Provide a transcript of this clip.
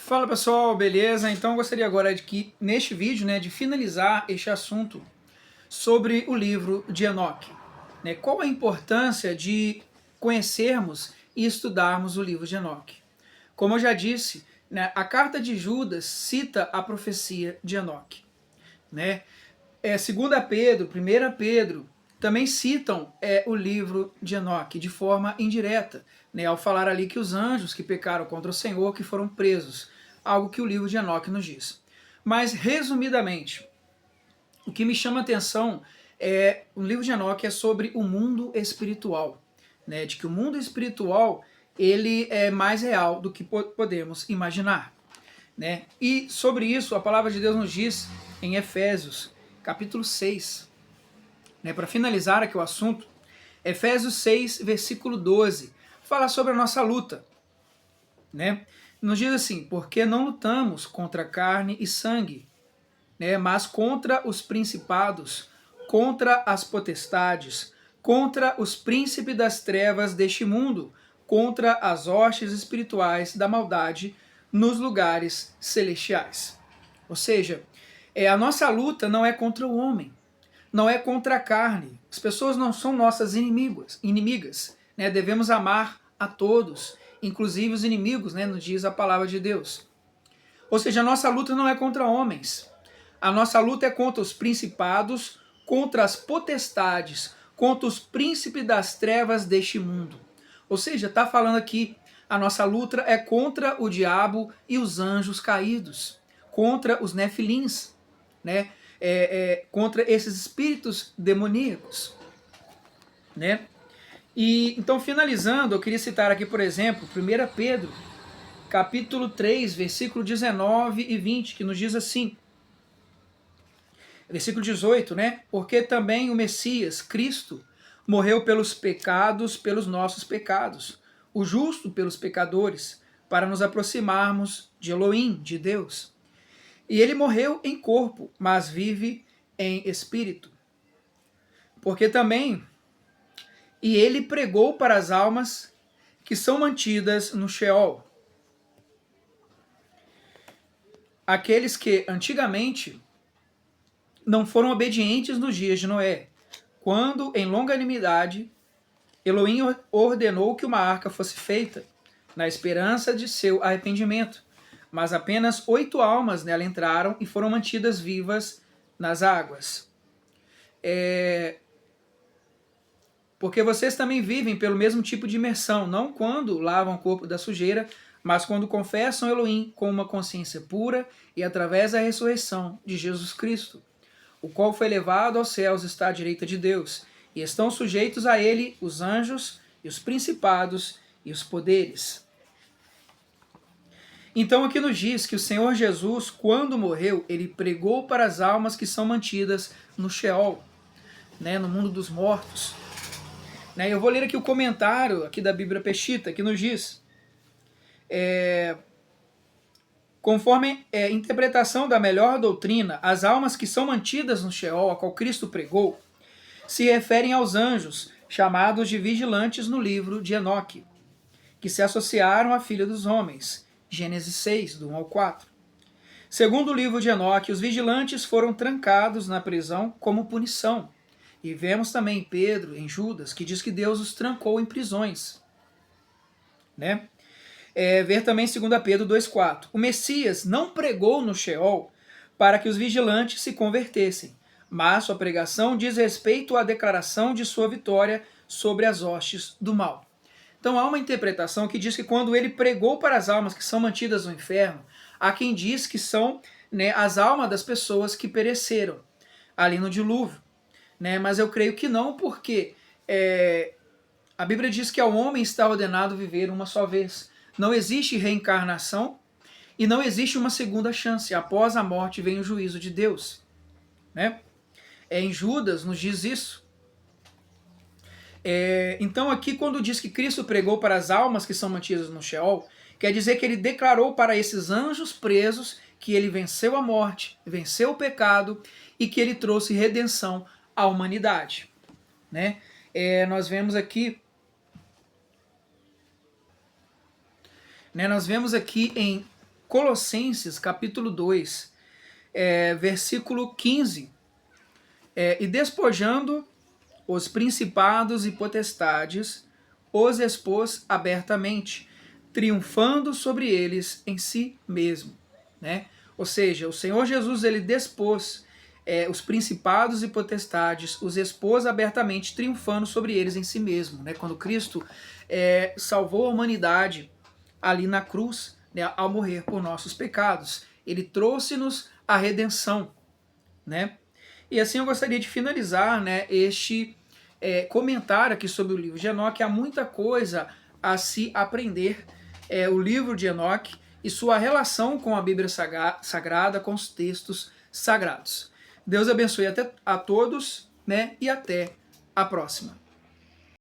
Fala pessoal, beleza? Então eu gostaria agora de que neste vídeo, de finalizar este assunto sobre o livro de Enoque. Qual a importância de conhecermos e estudarmos o livro de Enoque? Como eu já disse, a carta de Judas cita a profecia de Enoque. 2 Pedro, 1 Pedro, também citam o livro de Enoque de forma indireta, ao falar ali que os anjos que pecaram contra o Senhor que foram presos, algo que o livro de Enoque nos diz. Mas, resumidamente, o que me chama a atenção o livro de Enoque é sobre o mundo espiritual, de que o mundo espiritual ele é mais real do que podemos imaginar. E sobre isso a palavra de Deus nos diz em Efésios, capítulo 6, para finalizar aqui o assunto, Efésios 6, versículo 12, fala sobre a nossa luta. Nos diz assim: porque não lutamos contra carne e sangue, mas contra os principados, contra as potestades, contra os príncipes das trevas deste mundo, contra as hostes espirituais da maldade nos lugares celestiais. Ou seja, a nossa luta não é contra o homem, não é contra a carne. As pessoas não são nossas inimigas. Devemos amar a todos, inclusive os inimigos, nos diz a palavra de Deus. Ou seja, a nossa luta não é contra homens. A nossa luta é contra os principados, contra as potestades, contra os príncipes das trevas deste mundo. Ou seja, está falando aqui, a nossa luta é contra o diabo e os anjos caídos, contra os nefilins, contra esses espíritos demoníacos. E então, finalizando, eu queria citar aqui, por exemplo, 1 Pedro, capítulo 3, versículo 19 e 20, que nos diz assim, versículo 18, porque também o Messias, Cristo, morreu pelos pecados, pelos nossos pecados, o justo pelos pecadores, para nos aproximarmos de Elohim, de Deus. E ele morreu em corpo, mas vive em espírito. Porque também, e ele pregou para as almas que são mantidas no Sheol, aqueles que antigamente não foram obedientes nos dias de Noé, quando, em longanimidade, Elohim ordenou que uma arca fosse feita, na esperança de seu arrependimento. Mas apenas 8 almas nela entraram e foram mantidas vivas nas águas. Porque vocês também vivem pelo mesmo tipo de imersão, não quando lavam o corpo da sujeira, mas quando confessam Elohim com uma consciência pura e através da ressurreição de Jesus Cristo, o qual foi levado aos céus, está à direita de Deus, e estão sujeitos a ele os anjos e os principados e os poderes. Então aqui nos diz que o Senhor Jesus, quando morreu, ele pregou para as almas que são mantidas no Sheol, no mundo dos mortos. Eu vou ler aqui o comentário aqui da Bíblia Peshitta, que nos diz, conforme a interpretação da melhor doutrina, as almas que são mantidas no Sheol, a qual Cristo pregou, se referem aos anjos, chamados de vigilantes no livro de Enoque, que se associaram à filha dos homens, Gênesis 6, do 1 ao 4. Segundo o livro de Enoque, os vigilantes foram trancados na prisão como punição. E vemos também em Pedro, em Judas, que diz que Deus os trancou em prisões. Ver também 2 Pedro 2,4. O Messias não pregou no Sheol para que os vigilantes se convertessem, mas sua pregação diz respeito à declaração de sua vitória sobre as hostes do mal. Então há uma interpretação que diz que quando ele pregou para as almas que são mantidas no inferno, há quem diz que são as almas das pessoas que pereceram ali no dilúvio. Mas eu creio que não, porque a Bíblia diz que ao homem está ordenado viver uma só vez. Não existe reencarnação e não existe uma segunda chance. Após a morte vem o juízo de Deus. Em Judas nos diz isso. Então aqui quando diz que Cristo pregou para as almas que são mantidas no Sheol, quer dizer que ele declarou para esses anjos presos que ele venceu a morte, venceu o pecado e que ele trouxe redenção à humanidade. Nós vemos aqui em Colossenses capítulo 2, versículo 15. E despojando os principados e potestades, os expôs abertamente, triunfando sobre eles em si mesmo, né? Ou seja, o Senhor Jesus, ele despôs os principados e potestades, os expôs abertamente, triunfando sobre eles em si mesmo, né? Quando Cristo salvou a humanidade ali na cruz, né, ao morrer por nossos pecados, ele trouxe-nos a redenção, né? E assim eu gostaria de finalizar, né, este comentário aqui sobre o livro de Enoque. Há muita coisa a se aprender. O livro de Enoque e sua relação com a Bíblia Sagrada, com os textos sagrados. Deus abençoe a todos, né, e até a próxima.